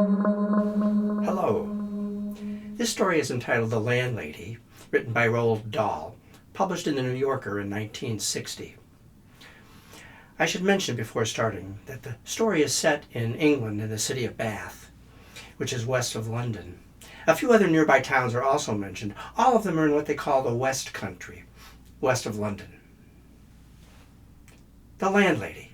Hello. This story is entitled The Landlady, written by Roald Dahl, published in the New Yorker in 1960. I should mention before starting that the story is set in England in the city of Bath, which is west of London. A few other nearby towns are also mentioned. All of them are in what they call the West Country, west of London. The Landlady.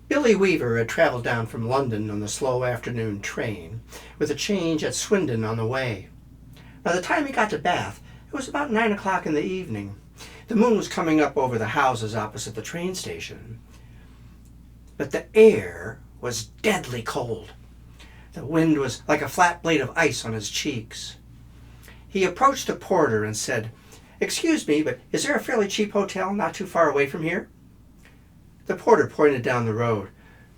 Billy Weaver had traveled down from London on the slow afternoon train, with a change at Swindon on the way. By the time he got to Bath, it was about 9 o'clock in the evening. The moon was coming up over the houses opposite the train station. But the air was deadly cold. The wind was like a flat blade of ice on his cheeks. He approached the porter and said, "Excuse me, but is there a fairly cheap hotel not too far away from here?" The porter pointed down the road.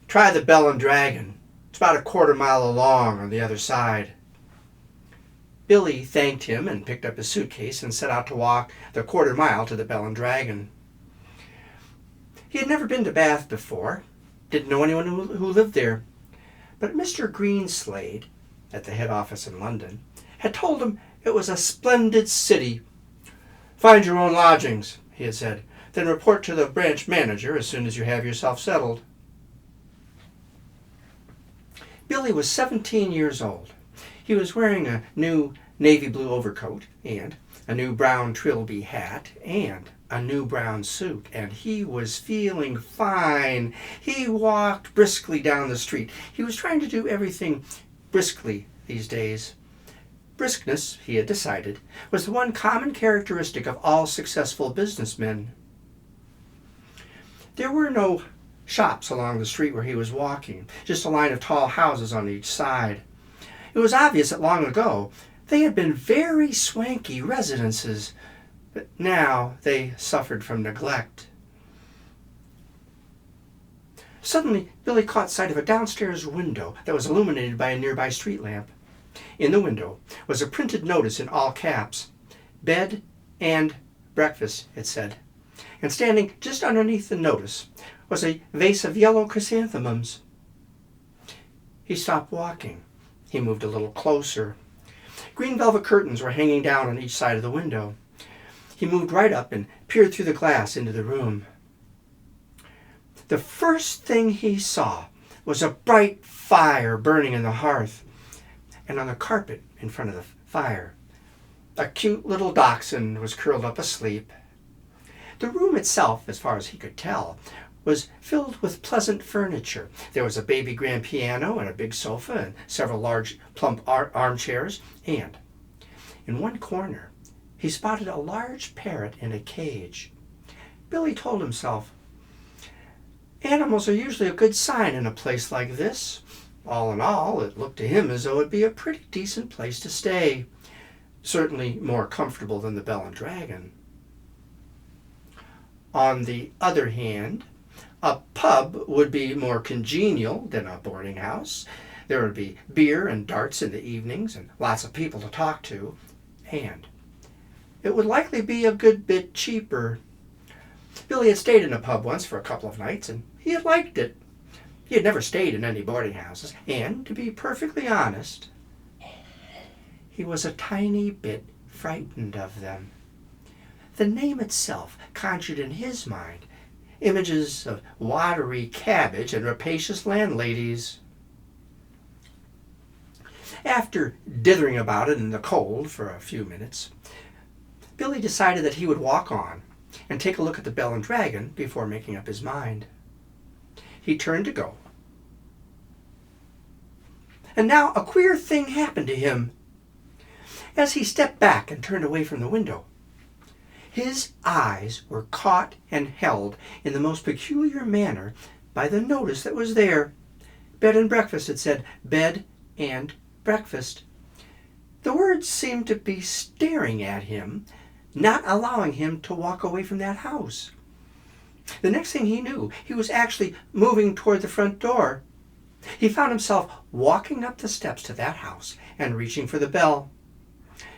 "Try the Bell and Dragon. It's about a quarter-mile along on the other side." Billy thanked him and picked up his suitcase and set out to walk the quarter-mile to the Bell and Dragon. He had never been to Bath before, didn't know anyone who lived there, but Mr. Greenslade, at the head office in London, had told him it was a splendid city. "Find your own lodgings," he had said. "Then report to the branch manager as soon as you have yourself settled." Billy was 17 years old. He was wearing a new navy blue overcoat and a new brown trilby hat and a new brown suit, and he was feeling fine. He walked briskly down the street. He was trying to do everything briskly these days. Briskness, he had decided, was the one common characteristic of all successful businessmen. There were no shops along the street where he was walking, just a line of tall houses on each side. It was obvious that long ago they had been very swanky residences, but now they suffered from neglect. Suddenly, Billy caught sight of a downstairs window that was illuminated by a nearby street lamp. In the window was a printed notice in all caps. "Bed and breakfast," it said. And standing just underneath the notice was a vase of yellow chrysanthemums. He stopped walking. He moved a little closer. Green velvet curtains were hanging down on each side of the window. He moved right up and peered through the glass into the room. The first thing he saw was a bright fire burning in the hearth, and on the carpet in front of the fire, a cute little dachshund was curled up asleep. The room itself, as far as he could tell, was filled with pleasant furniture. There was a baby grand piano and a big sofa and several large plump armchairs, and in one corner he spotted a large parrot in a cage. Billy told himself, animals are usually a good sign in a place like this. All in all, it looked to him as though it'd be a pretty decent place to stay. Certainly more comfortable than the Bell and Dragon. On the other hand, a pub would be more congenial than a boarding house. There would be beer and darts in the evenings and lots of people to talk to, and it would likely be a good bit cheaper. Billy had stayed in a pub once for a couple of nights, and he had liked it. He had never stayed in any boarding houses, and to be perfectly honest, he was a tiny bit frightened of them. The name itself conjured in his mind images of watery cabbage and rapacious landladies. After dithering about it in the cold for a few minutes, Billy decided that he would walk on and take a look at the Bell and Dragon before making up his mind. He turned to go. And now a queer thing happened to him. As he stepped back and turned away from the window, his eyes were caught and held in the most peculiar manner by the notice that was there. Bed and breakfast, it said. Bed and breakfast. The words seemed to be staring at him, not allowing him to walk away from that house. The next thing he knew, he was actually moving toward the front door. He found himself walking up the steps to that house and reaching for the bell.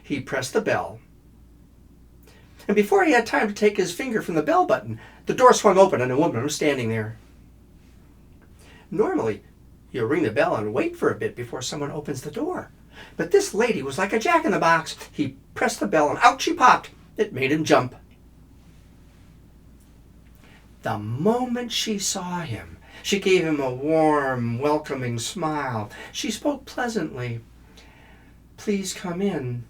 He pressed the bell, and before he had time to take his finger from the bell button, the door swung open and a woman was standing there. Normally, you ring the bell and wait for a bit before someone opens the door. But this lady was like a jack-in-the-box. He pressed the bell and out she popped. It made him jump. The moment she saw him, she gave him a warm, welcoming smile. She spoke pleasantly. "Please come in."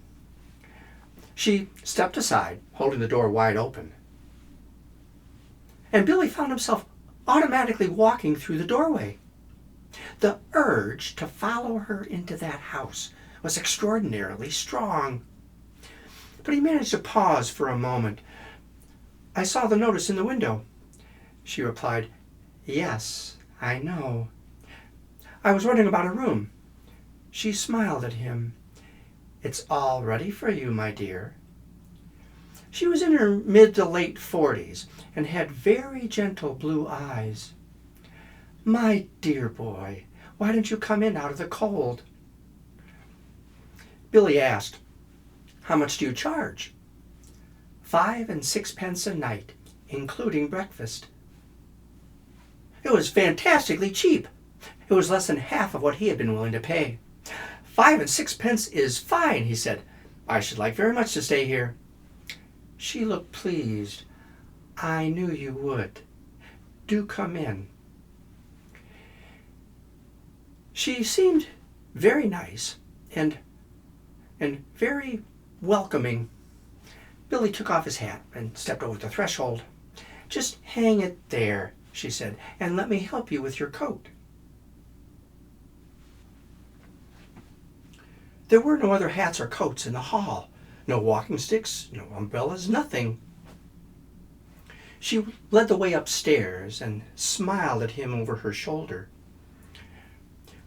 She stepped aside, holding the door wide open. And Billy found himself automatically walking through the doorway. The urge to follow her into that house was extraordinarily strong. But he managed to pause for a moment. "I saw the notice in the window." She replied, "Yes, I know. I was wondering about a room." She smiled at him. "It's all ready for you, my dear." She was in her mid to late 40s and had very gentle blue eyes. "My dear boy, why don't you come in out of the cold?" Billy asked, "How much do you charge?" 5 and 6 pence a night, including breakfast." It was fantastically cheap. It was less than half of what he had been willing to pay. 5 and 6 pence is fine, he said. "I should like very much to stay here." She looked pleased. "I knew you would. Do come in." She seemed very nice and very welcoming. Billy took off his hat and stepped over the threshold. "Just hang it there," she said, "and let me help you with your coat." There were no other hats or coats in the hall. No walking sticks, no umbrellas, nothing. She led the way upstairs and smiled at him over her shoulder.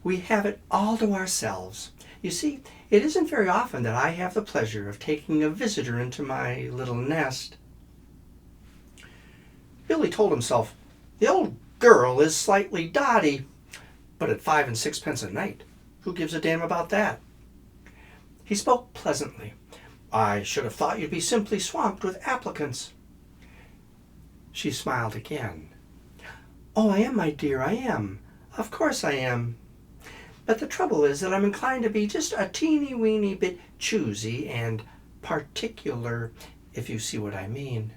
"We have it all to ourselves. You see, it isn't very often that I have the pleasure of taking a visitor into my little nest." Billy told himself, the old girl is slightly dotty, but at 5 and 6 pence a night, who gives a damn about that? He spoke pleasantly. "I should have thought you'd be simply swamped with applicants." She smiled again. "Oh, I am, my dear, I am. Of course I am. But the trouble is that I'm inclined to be just a teeny-weeny bit choosy and particular, if you see what I mean.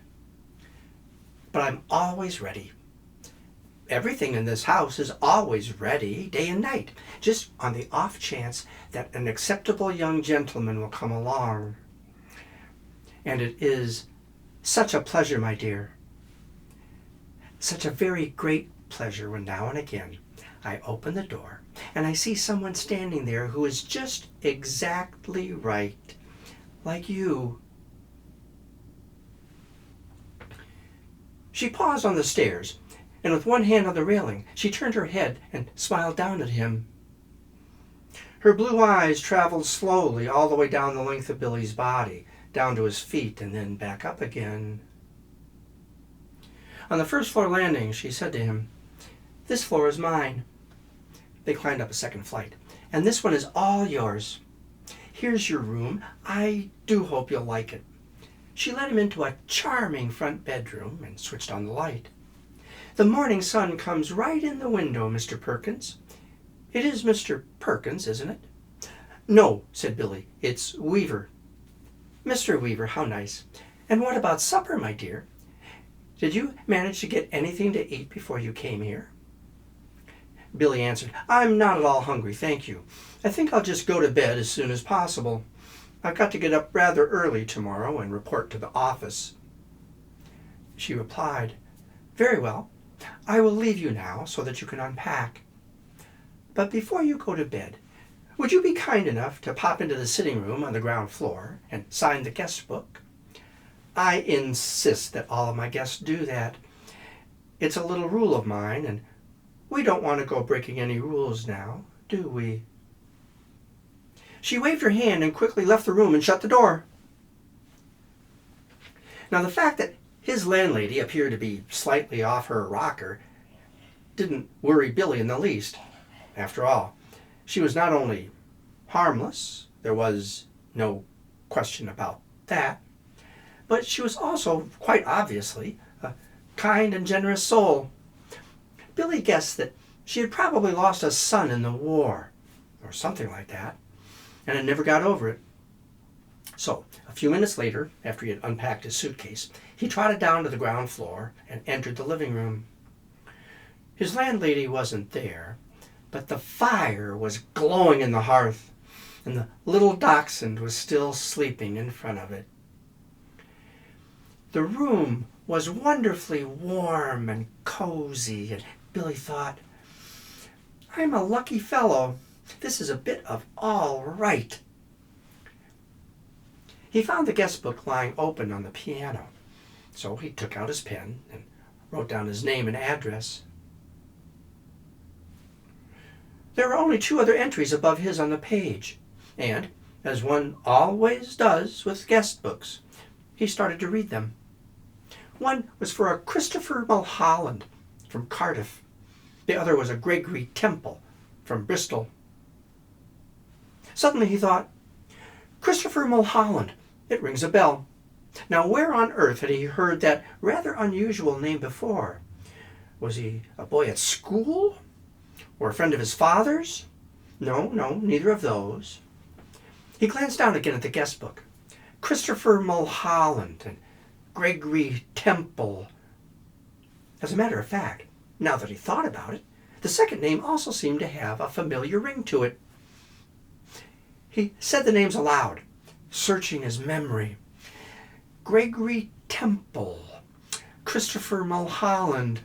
But I'm always ready. Everything in this house is always ready, day and night, just on the off chance that an acceptable young gentleman will come along. And it is such a pleasure, my dear. Such a very great pleasure when now and again I open the door and I see someone standing there who is just exactly right, like you." She paused on the stairs, and with one hand on the railing, she turned her head and smiled down at him. Her blue eyes traveled slowly all the way down the length of Billy's body, down to his feet, and then back up again. On the first floor landing, she said to him, "This floor is mine." They climbed up a second flight. "And this one is all yours. Here's your room. I do hope you'll like it." She led him into a charming front bedroom and switched on the light. "The morning sun comes right in the window, Mr. Perkins. It is Mr. Perkins, isn't it?" "No," said Billy. "It's Weaver." "Mr. Weaver, how nice. And what about supper, my dear? Did you manage to get anything to eat before you came here?" Billy answered, "I'm not at all hungry, thank you. I think I'll just go to bed as soon as possible. I've got to get up rather early tomorrow and report to the office." She replied, "Very well. I will leave you now so that you can unpack. But before you go to bed, would you be kind enough to pop into the sitting room on the ground floor and sign the guest book? I insist that all of my guests do that. It's a little rule of mine, and we don't want to go breaking any rules now, do we?" She waved her hand and quickly left the room and shut the door. Now, the fact that his landlady appeared to be slightly off her rocker didn't worry Billy in the least. After all, she was not only harmless, there was no question about that, but she was also, quite obviously, a kind and generous soul. Billy guessed that She had probably lost a son in the war, or something like that, and had never got over it. So, a few minutes later, after he had unpacked his suitcase, he trotted down to the ground floor and entered the living room. His landlady wasn't there, but the fire was glowing in the hearth, and the little dachshund was still sleeping in front of it. The room was wonderfully warm and cozy, and Billy thought, I'm a lucky fellow. This is a bit of all right. He found the guest book lying open on the piano, so he took out his pen and wrote down his name and address. There were only 2 other entries above his on the page, and, as one always does with guest books, he started to read them. One was for a Christopher Mulholland from Cardiff. The other was a Gregory Temple from Bristol. Suddenly he thought, Christopher Mulholland, it rings a bell. Now where on earth had he heard that rather unusual name before? Was he a boy at school? Or a friend of his father's? No, neither of those. He glanced down again at the guest book. Christopher Mulholland and Gregory Temple. As a matter of fact, now that he thought about it, the second name also seemed to have a familiar ring to it. He said the names aloud, searching his memory. Gregory Temple, Christopher Mulholland.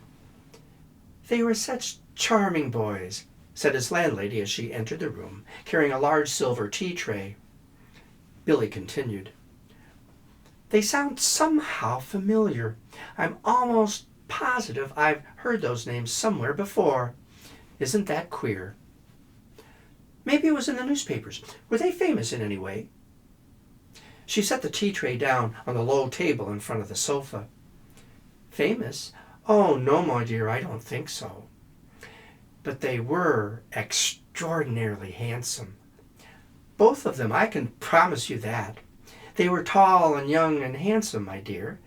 They were such charming boys, said his landlady as she entered the room, carrying a large silver tea tray. Billy continued. They sound somehow familiar. I'm almost positive I've heard those names somewhere before. Isn't that queer? Maybe it was in the newspapers. Were they famous in any way? She set the tea tray down on the low table in front of the sofa. Famous? Oh, no, my dear, I don't think so. But they were extraordinarily handsome. Both of them, I can promise you that. They were tall and young and handsome, my dear,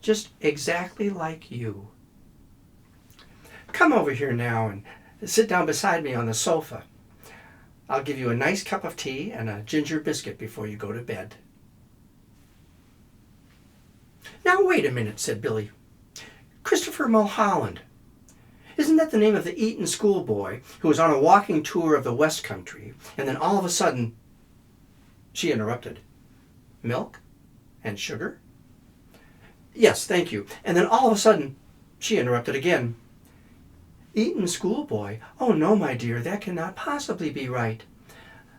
just exactly like you. Come over here now and sit down beside me on the sofa. I'll give you a nice cup of tea and a ginger biscuit before you go to bed. Now wait a minute, said Billy. Christopher Mulholland. Isn't that the name of the Eton schoolboy who was on a walking tour of the West Country, and then all of a sudden... She interrupted. Milk? And sugar? Yes, thank you. And then all of a sudden, she interrupted again. Eton schoolboy? Oh no, my dear, that cannot possibly be right.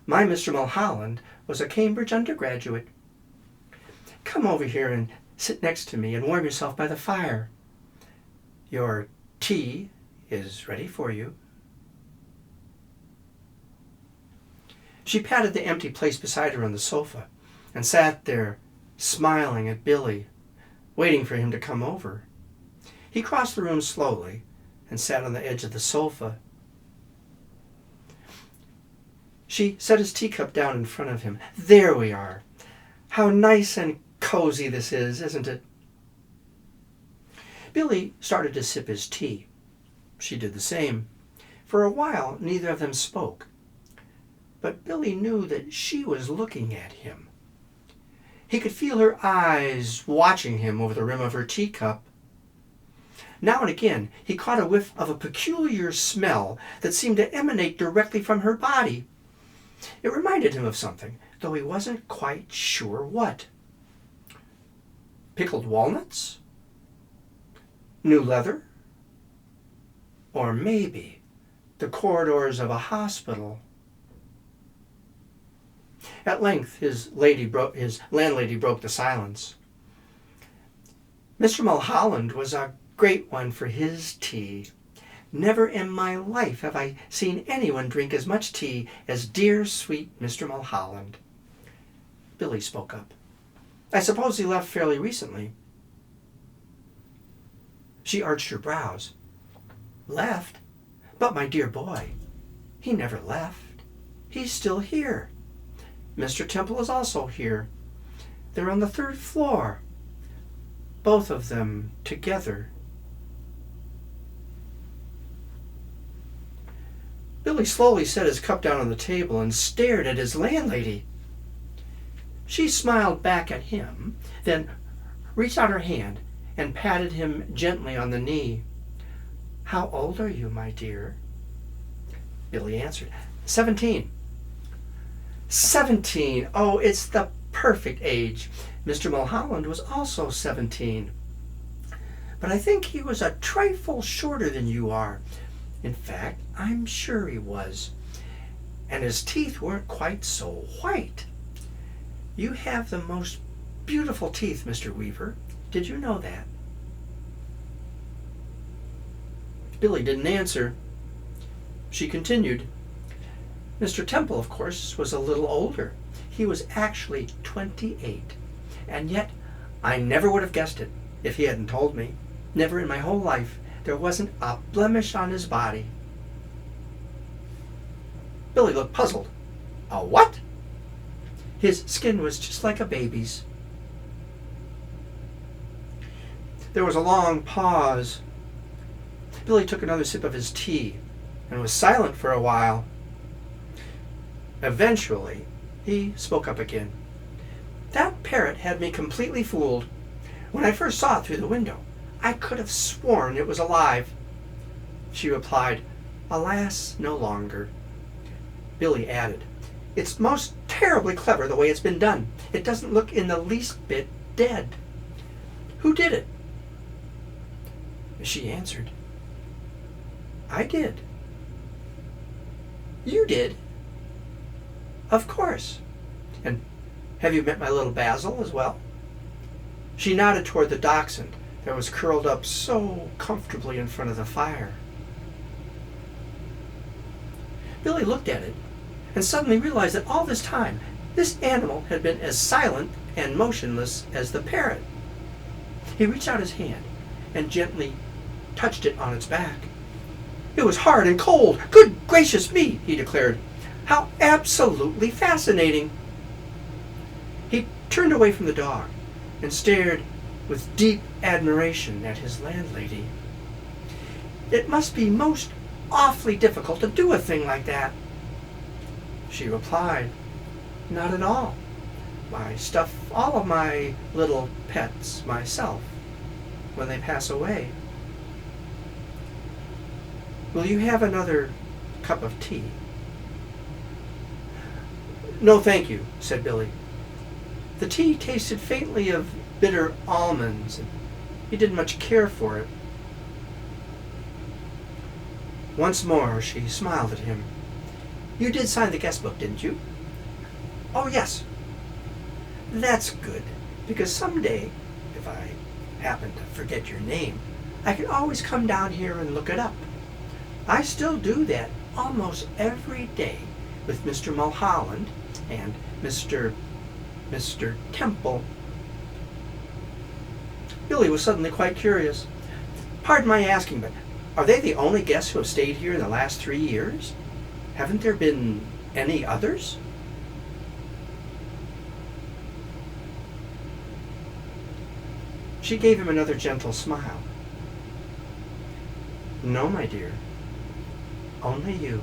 My Mr. Mulholland was a Cambridge undergraduate. Come over here and sit next to me and warm yourself by the fire. Your tea is ready for you. She patted the empty place beside her on the sofa and sat there, smiling at Billy, waiting for him to come over. He crossed the room slowly and sat on the edge of the sofa. She set his teacup down in front of him. There we are. How nice and cozy this is, isn't it? Billy started to sip his tea. She did the same. For a while, neither of them spoke. But Billy knew that she was looking at him. He could feel her eyes watching him over the rim of her teacup. Now and again, he caught a whiff of a peculiar smell that seemed to emanate directly from her body. It reminded him of something, though he wasn't quite sure what. Pickled walnuts? New leather? Or maybe the corridors of a hospital. At length, his landlady broke the silence. Mr. Mulholland was a great one for his tea. Never in my life have I seen anyone drink as much tea as dear, sweet Mr. Mulholland. Billy spoke up. I suppose he left fairly recently. She arched her brows. Left? But my dear boy, he never left. He's still here. Mr. Temple is also here. They're on the 3rd floor. Both of them together. Billy slowly set his cup down on the table and stared at his landlady. She smiled back at him, then reached out her hand and patted him gently on the knee. "How old are you, my dear?" Billy answered, 17. 17! Oh, it's the perfect age. Mr. Mulholland was also 17. But I think he was a trifle shorter than you are. In fact, I'm sure he was. And his teeth weren't quite so white. You have the most beautiful teeth, Mr. Weaver. Did you know that? Billy didn't answer. She continued, Mr. Temple, of course, was a little older. He was actually 28. And yet, I never would have guessed it if he hadn't told me. Never in my whole life. There wasn't a blemish on his body. Billy looked puzzled. A what? His skin was just like a baby's. There was a long pause. Billy took another sip of his tea and was silent for a while. Eventually, he spoke up again. That parrot had me completely fooled. When I first saw it through the window, I could have sworn it was alive. She replied, Alas, no longer. Billy added, It's most terribly clever the way it's been done. It doesn't look in the least bit dead. Who did it? She answered, I did. You did? Of course. And have you met my little Basil as well? She nodded toward the dachshund that was curled up so comfortably in front of the fire. Billy looked at it and suddenly realized that all this time, this animal had been as silent and motionless as the parrot. He reached out his hand and gently touched it on its back. It was hard and cold. Good gracious me, he declared. How absolutely fascinating. He turned away from the dog and stared with deep admiration at his landlady. It must be most awfully difficult to do a thing like that. She replied, Not at all. I stuff all of my little pets myself when they pass away. Will you have another cup of tea? No, thank you, said Billy. The tea tasted faintly of bitter almonds, and he didn't much care for it. Once more she smiled at him. You did sign the guest book, didn't you? Oh, yes. That's good, because someday, if I happen to forget your name, I can always come down here and look it up. I still do that almost every day with Mr. Mulholland and Mr. Temple. Billy was suddenly quite curious. Pardon my asking, but are they the only guests who have stayed here in the last 3 years? Haven't there been any others? She gave him another gentle smile. No, my dear. Only you.